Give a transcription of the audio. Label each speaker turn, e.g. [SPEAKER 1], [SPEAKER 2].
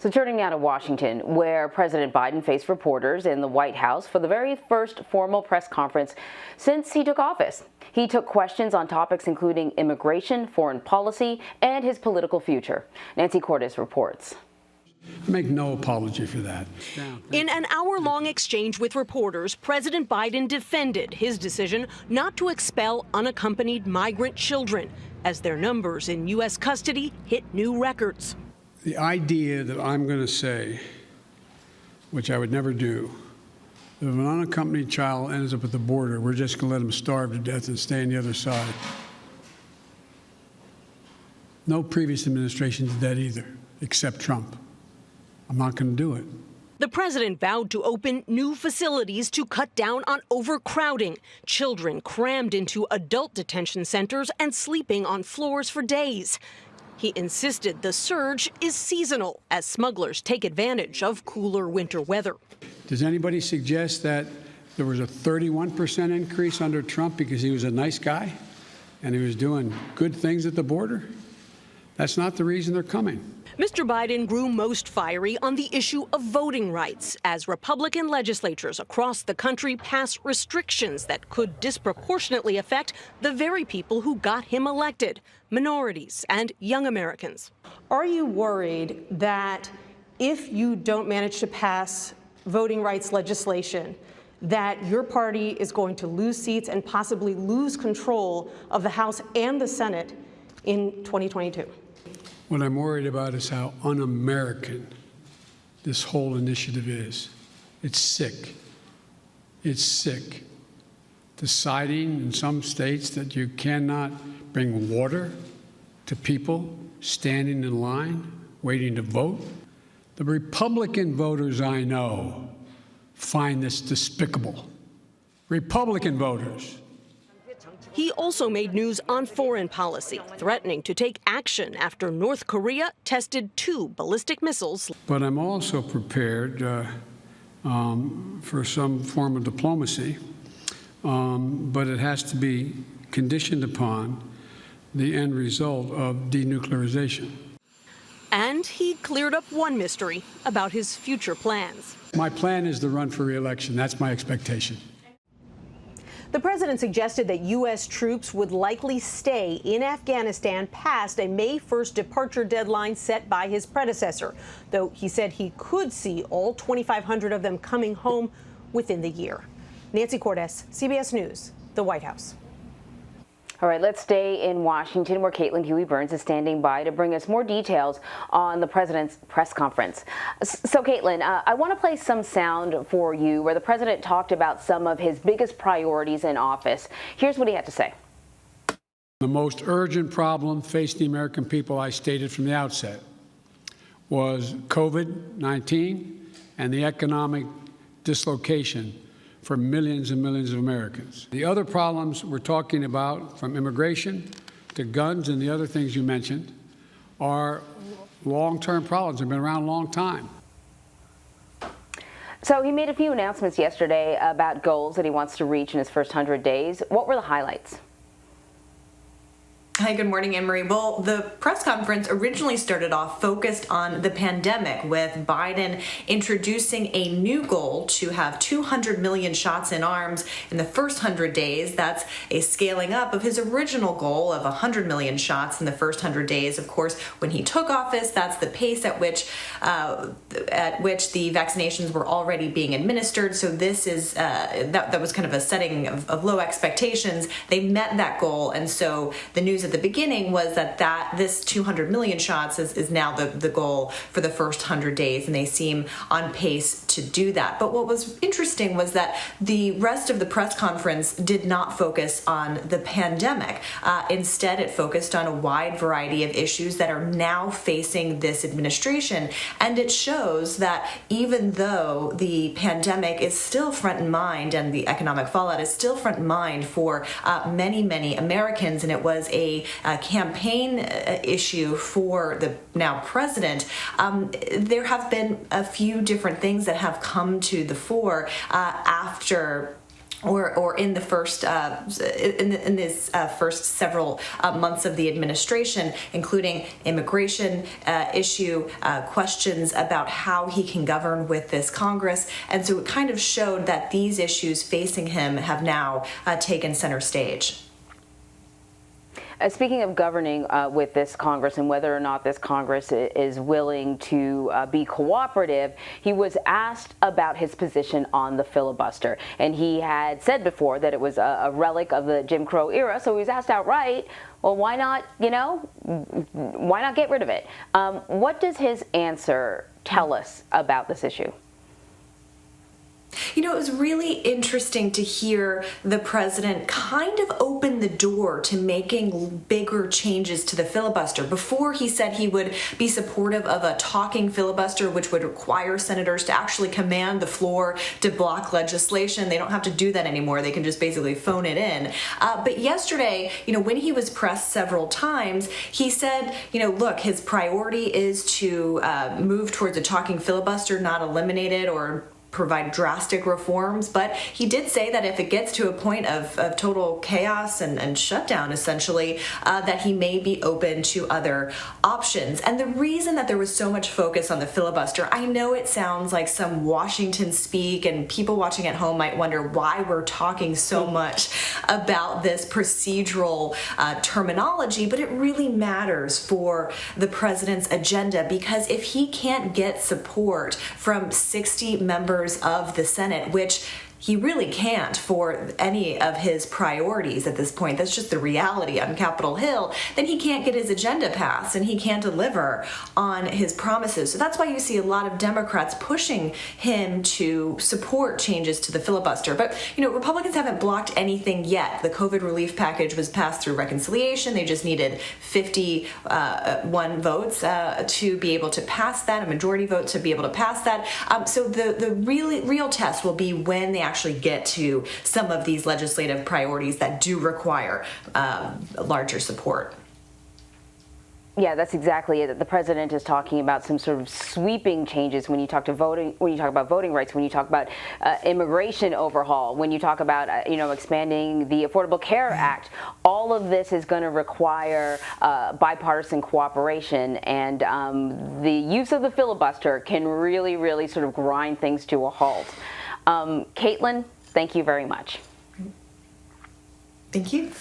[SPEAKER 1] So turning now to Washington, where President Biden faced reporters in the White House for the very first formal press conference since he took office. He took questions on topics including immigration, foreign policy, and his political future. Nancy Cordes reports.
[SPEAKER 2] I make no apology for that.
[SPEAKER 3] In an hour-long exchange with reporters, President Biden defended his decision not to expel unaccompanied migrant children as their numbers in U.S. custody hit new records.
[SPEAKER 2] The idea that I'm going to say, which I would never do, that if an unaccompanied child ends up at the border, we're just going to let them starve to death and stay on the other side. No previous administration did that either, except Trump. I'm not going to do it.
[SPEAKER 3] The president vowed to open new facilities to cut down on overcrowding, children crammed into adult detention centers and sleeping on floors for days. He insisted the surge is seasonal as smugglers take advantage of cooler winter weather.
[SPEAKER 2] Does anybody suggest that there was a 31% increase under Trump because he was a nice guy and he was doing good things at the border? That's not the reason they're coming.
[SPEAKER 3] Mr. Biden grew most fiery on the issue of voting rights as Republican legislatures across the country pass restrictions that could disproportionately affect the very people who got him elected, minorities and young Americans.
[SPEAKER 4] Are you worried that if you don't manage to pass voting rights legislation, that your party is going to lose seats and possibly lose control of the House and the Senate in 2022?
[SPEAKER 2] What I'm worried about is how un-American this whole initiative is. It's sick. It's sick. Deciding in some states that you cannot bring water to people standing in line, waiting to vote. The Republican voters I know find this despicable. Republican voters.
[SPEAKER 3] He also made news on foreign policy, threatening to take action after North Korea tested 2 ballistic missiles.
[SPEAKER 2] But I'm also prepared for some form of diplomacy, but it has to be conditioned upon the end result of denuclearization.
[SPEAKER 3] And he cleared up one mystery about his future plans.
[SPEAKER 2] My plan is to run for re-election. That's my expectation.
[SPEAKER 4] The president suggested that U.S. troops would likely stay in Afghanistan past a May 1st departure deadline set by his predecessor, though he said he could see all 2,500 of them coming home within the year. Nancy Cordes, CBS News, the White House.
[SPEAKER 1] All right, let's stay in Washington, where Caitlin Huey-Burns is standing by to bring us more details on the president's press conference. So, Caitlin, I want to play some sound for you where the president talked about some of his biggest priorities in office. Here's what he had to say.
[SPEAKER 2] The most urgent problem facing the American people, I stated from the outset, was COVID-19 and the economic dislocation for millions and millions of Americans. The other problems we're talking about, from immigration to guns and the other things you mentioned, are long-term problems. They've been around a long time.
[SPEAKER 1] So he made a few announcements yesterday about goals that he wants to reach in his first 100 days. What were the highlights?
[SPEAKER 5] Hi, good morning, Anne-Marie. Well, the press conference originally started off focused on the pandemic, with Biden introducing a new goal to have 200 million shots in arms in the first 100 days. That's a scaling up of his original goal of 100 million shots in the first 100 days. Of course, when he took office, that's the pace at which the vaccinations were already being administered. So this is that was kind of a setting of low expectations. They met that goal, and so the news at the beginning was that this 200 million shots is now the goal for the first 100 days, and they seem on pace to do that. But what was interesting was that the rest of the press conference did not focus on the pandemic. Instead, it focused on a wide variety of issues that are now facing this administration, and it shows that even though the pandemic is still front in mind and the economic fallout is still front in mind for many, many Americans, and it was a campaign issue for the now president, there have been a few different things that have come to the fore after or in the first in this first several months of the administration, including immigration issue, questions about how he can govern with this Congress. And so it kind of showed that these issues facing him have now taken center stage.
[SPEAKER 1] Speaking of governing with this Congress and whether or not this Congress is willing to be cooperative, he was asked about his position on the filibuster. And he had said before that it was a relic of the Jim Crow era, so he was asked outright, well, why not, why not get rid of it? What does his answer tell us about this issue?
[SPEAKER 5] It was really interesting to hear the president kind of open the door to making bigger changes to the filibuster. Before, he said he would be supportive of a talking filibuster, which would require senators to actually command the floor to block legislation. They don't have to do that anymore. They can just basically phone it in. But yesterday, when he was pressed several times, he said, look, his priority is to move towards a talking filibuster, not eliminate it or provide drastic reforms. But he did say that if it gets to a point of total chaos and shutdown, essentially, that he may be open to other options. And the reason that there was so much focus on the filibuster, I know it sounds like some Washington speak, and people watching at home might wonder why we're talking so much about this procedural terminology, but it really matters for the president's agenda, because if he can't get support from 60 members of the Senate, which he really can't for any of his priorities at this point, that's just the reality on Capitol Hill, then he can't get his agenda passed and he can't deliver on his promises. So that's why you see a lot of Democrats pushing him to support changes to the filibuster. But, Republicans haven't blocked anything yet. The COVID relief package was passed through reconciliation. They just needed 51 votes to be able to pass that, a majority vote to be able to pass that. So the real test will be when they actually get to some of these legislative priorities that do require larger support.
[SPEAKER 1] Yeah, that's exactly it. The president is talking about some sort of sweeping changes when you talk about voting rights, when you talk about immigration overhaul, when you talk about expanding the Affordable Care Act. All of this is going to require bipartisan cooperation, and the use of the filibuster can really, really sort of grind things to a halt. Caitlin, thank you very much.
[SPEAKER 5] Thank you.